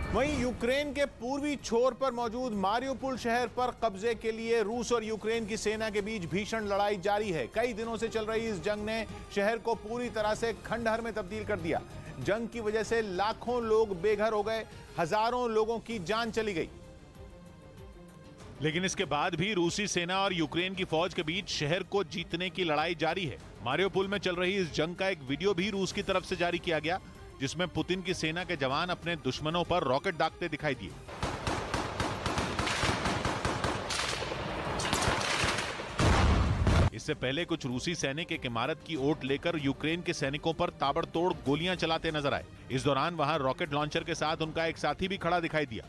वहीं यूक्रेन के पूर्वी छोर पर मौजूद मारियोपोल शहर पर कब्जे के लिए रूस और यूक्रेन की सेना के बीच भीषण लड़ाई जारी है। कई दिनों से चल रही इस जंग ने शहर को पूरी तरह से खंडहर में तब्दील कर दिया। जंग की वजह से लाखों लोग बेघर हो गए, हजारों लोगों की जान चली गई। लेकिन इसके बाद भी रूसी सेना और यूक्रेन की फौज के बीच शहर को जीतने की लड़ाई जारी है। मारियोपोल में चल रही इस जंग का एक वीडियो भी रूस की तरफ से जारी किया गया, जिसमें पुतिन की सेना के जवान अपने दुश्मनों पर रॉकेट दागते दिखाई दिए। इससे पहले कुछ रूसी सैनिक एक इमारत की ओट लेकर यूक्रेन के सैनिकों पर ताबड़तोड़ गोलियां चलाते नजर आए। इस दौरान वहां रॉकेट लॉन्चर के साथ उनका एक साथी भी खड़ा दिखाई दिया।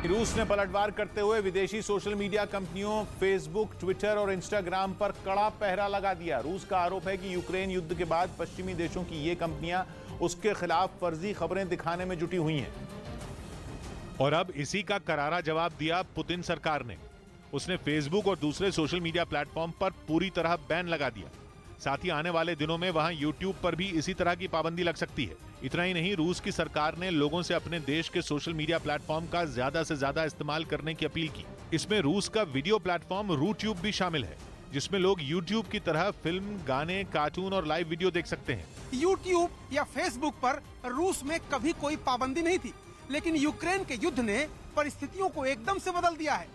रूस ने पलटवार करते हुए विदेशी सोशल मीडिया कंपनियों फेसबुक, ट्विटर और इंस्टाग्राम पर कड़ा पहरा लगा दिया। रूस का आरोप है कि यूक्रेन युद्ध के बाद पश्चिमी देशों की ये कंपनियां उसके खिलाफ फर्जी खबरें दिखाने में जुटी हुई हैं। और अब इसी का करारा जवाब दिया पुतिन सरकार ने। उसने फेसबुक और दूसरे सोशल मीडिया प्लेटफॉर्म पर पूरी तरह बैन लगा दिया। साथ ही आने वाले दिनों में वहां यूट्यूब पर भी इसी तरह की पाबंदी लग सकती है। इतना ही नहीं, रूस की सरकार ने लोगों से अपने देश के सोशल मीडिया प्लेटफॉर्म का ज्यादा से ज्यादा इस्तेमाल करने की अपील की। इसमें रूस का वीडियो प्लेटफॉर्म रूट्यूब भी शामिल है, जिसमें लोग यूट्यूब की तरह फिल्म, गाने, कार्टून और लाइव वीडियो देख सकते हैं। यूट्यूब या फेसबुक पर रूस में कभी कोई पाबंदी नहीं थी, लेकिन यूक्रेन के युद्ध ने परिस्थितियों को एकदम से बदल दिया है।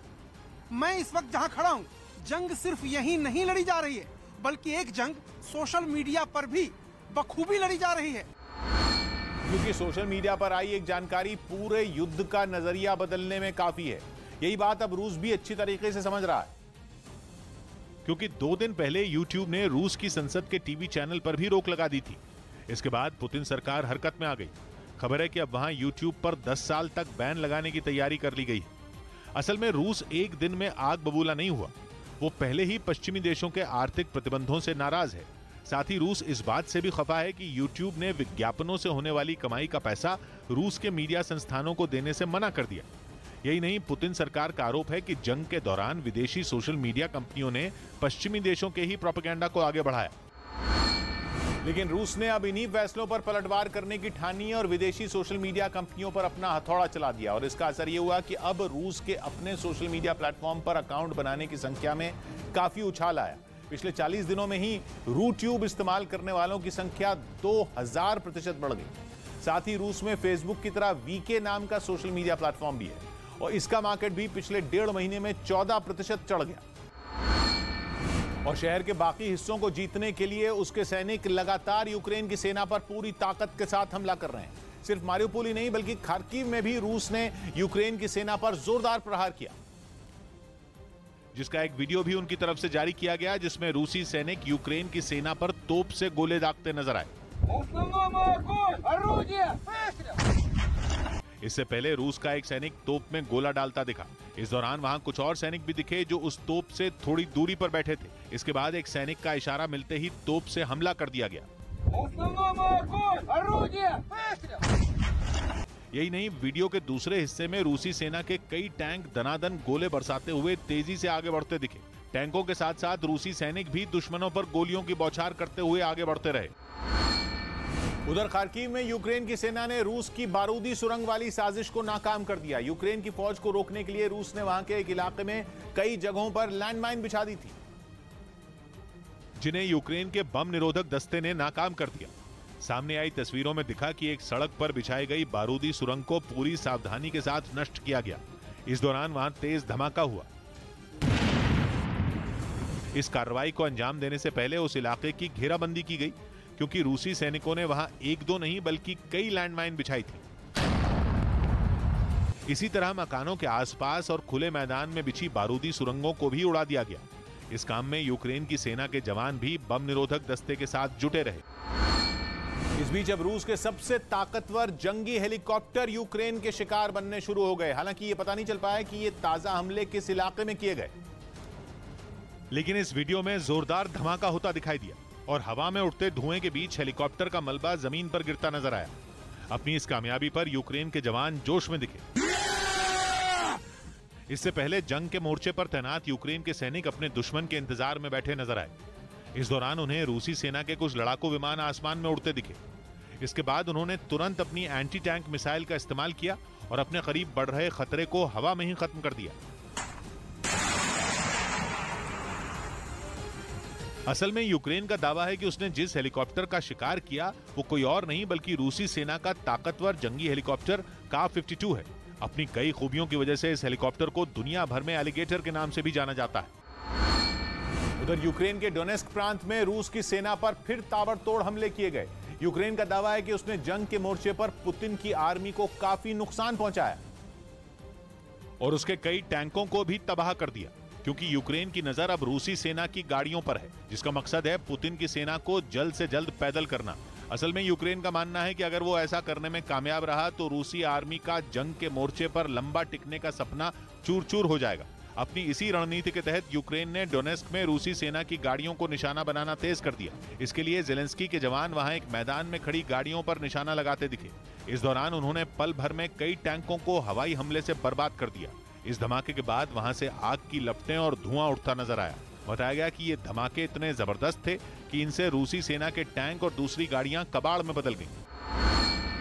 मैं इस वक्त जहां खड़ा हूं, जंग सिर्फ यहीं नहीं लड़ी जा रही है, बल्कि एक जंग सोशल मीडिया पर भी बखूबी लड़ी जा रही है। क्योंकि सोशल मीडिया पर आई एक जानकारी पूरे युद्ध का नजरिया बदलने में काफी है। यही बात अब रूस भी अच्छी तरीके से समझ रहा है। क्योंकि 2 दिन पहले यूट्यूब ने रूस की संसद के टीवी चैनल पर भी रोक लगा दी थी। इसके बाद पुतिन सरकार हरकत में आ गई। खबर है कि अब वहां यूट्यूब पर 10 साल तक बैन लगाने की तैयारी कर ली गई है। असल में रूस एक दिन में आग बबूला नहीं हुआ। वो पहले ही पश्चिमी देशों के आर्थिक प्रतिबंधों से नाराज है। साथ ही रूस इस बात से भी खफा है कि यूट्यूब ने विज्ञापनों से होने वाली कमाई का पैसा रूस के मीडिया संस्थानों को देने से मना कर दिया। यही नहीं, पुतिन सरकार का आरोप है कि जंग के दौरान विदेशी सोशल मीडिया कंपनियों ने पश्चिमी देशों के ही प्रोपेगेंडा को आगे बढ़ाया। लेकिन रूस ने अब इन्हीं फैसलों पर पलटवार करने की ठानी और विदेशी सोशल मीडिया कंपनियों पर अपना हथौड़ा चला दिया। और इसका असर यह हुआ कि अब रूस के अपने सोशल मीडिया प्लेटफॉर्म पर अकाउंट बनाने की संख्या में काफी उछाल आया। पिछले 40 दिनों में ही रूट्यूब इस्तेमाल करने वालों की संख्या 2000% बढ़ गई। साथ ही रूस में फेसबुक की तरह वीके नाम का सोशल मीडिया प्लेटफॉर्म भी है और इसका मार्केट भी पिछले 1.5 महीने में 14% चढ़ गया। और शहर के बाकी हिस्सों को जीतने के लिए उसके सैनिक लगातार यूक्रेन की सेना पर पूरी ताकत के साथ हमला कर रहे हैं। सिर्फ मारियोपोल ही नहीं, बल्कि खार्किव में भी रूस ने यूक्रेन की सेना पर जोरदार प्रहार किया, जिसका एक वीडियो भी उनकी तरफ से जारी किया गया, जिसमें रूसी सैनिक यूक्रेन की सेना पर तोप से गोले दागते नजर आए। इससे पहले रूस का एक सैनिक तोप में गोला डालता दिखा। इस दौरान वहां कुछ और सैनिक भी दिखे जो उस तोप से थोड़ी दूरी पर बैठे थे। इसके बाद एक सैनिक का इशारा मिलते ही तोप से हमला कर दिया गया। यही नहीं, वीडियो के दूसरे हिस्से में रूसी सेना के कई टैंक दनादन गोले बरसाते हुए तेजी से आगे बढ़ते दिखे। टैंकों के साथ साथ रूसी सैनिक भी दुश्मनों पर गोलियों की बौछार करते हुए आगे बढ़ते रहे। उधर खार्किव में यूक्रेन की सेना ने रूस की बारूदी सुरंग वाली साजिश को नाकाम कर दिया। यूक्रेन की फौज को रोकने के लिए रूस ने वहां के एक इलाके में कई जगहों पर लैंडमाइन बिछा दी थी, जिन्हें यूक्रेन के बम निरोधक दस्ते ने नाकाम कर दिया। सामने आई तस्वीरों में दिखा कि एक सड़क पर बिछाई गई बारूदी सुरंग को पूरी सावधानी के साथ नष्ट किया गया। इस दौरान वहां तेज धमाका हुआ। इस कार्रवाई को अंजाम देने से पहले उस इलाके की घेराबंदी की गई, क्योंकि रूसी सैनिकों ने वहां 1-2 नहीं बल्कि कई लैंडमाइन बिछाई थी। इसी तरह मकानों के आसपास और खुले मैदान में बिछी बारूदी सुरंगों को भी उड़ा दिया गया। इस काम में यूक्रेन की सेना के जवान भी बम निरोधक दस्ते के साथ जुटे रहे। इस बीच अब रूस के सबसे ताकतवर जंगी हेलीकॉप्टर यूक्रेन के शिकार बनने शुरू हो गए। हालांकि यह पता नहीं चल पाया कि ये ताजा हमले किस इलाके में किए गए, लेकिन इस वीडियो में जोरदार धमाका होता दिखाई दिया और हवा में उठते धुएं के बीच हेलीकॉप्टर का मलबा जमीन पर गिरता नजर आया। अपनी इस कामयाबी पर यूक्रेन के जवान जोश में दिखे। इससे पहले जंग के मोर्चे पर तैनात यूक्रेन के सैनिक अपने दुश्मन के इंतजार में बैठे नजर आए। इस दौरान उन्हें रूसी सेना के कुछ लड़ाकू विमान आसमान में उड़ते दिखे। इसके बाद उन्होंने तुरंत अपनी एंटी टैंक मिसाइल का इस्तेमाल किया और अपने करीब बढ़ रहे खतरे को हवा में ही खत्म कर दिया। असल में यूक्रेन का दावा है कि उसने जिस हेलीकॉप्टर का शिकार किया वो कोई और नहीं बल्कि रूसी सेना का ताकतवर जंगी हेलीकॉप्टर का-52 है। अपनी कई खूबियों की वजह से इस हेलीकॉप्टर को दुनिया भर में एलिगेटर के नाम से भी जाना जाता है। उधर यूक्रेन के डोनेस्क प्रांत में रूस की सेना पर फिर ताबड़तोड़ हमले किए गए। यूक्रेन का दावा है कि उसने जंग के मोर्चे पर पुतिन की आर्मी को काफी नुकसान पहुंचाया और उसके कई टैंकों को भी तबाह कर दिया, क्योंकि यूक्रेन की नजर अब रूसी सेना की गाड़ियों पर है, जिसका मकसद है पुतिन की सेना को जल्द से जल्द पैदल करना। असल में यूक्रेन का मानना है कि अगर वो ऐसा करने में कामयाब रहा तो रूसी आर्मी का जंग के मोर्चे पर लंबा टिकने का सपना चूर चूर हो जाएगा। अपनी इसी रणनीति के तहत यूक्रेन ने डोनेस्क में रूसी सेना की गाड़ियों को निशाना बनाना तेज कर दिया। इसके लिए जेलेंस्की के जवान वहां एक मैदान में खड़ी गाड़ियों पर निशाना लगाते दिखे। इस दौरान उन्होंने पल भर में कई टैंकों को हवाई हमले से बर्बाद कर दिया। इस धमाके के बाद वहां से आग की लपटें और धुआं उठता नजर आया। बताया गया कि ये धमाके इतने जबरदस्त थे कि इनसे रूसी सेना के टैंक और दूसरी गाड़ियां कबाड़ में बदल गईं।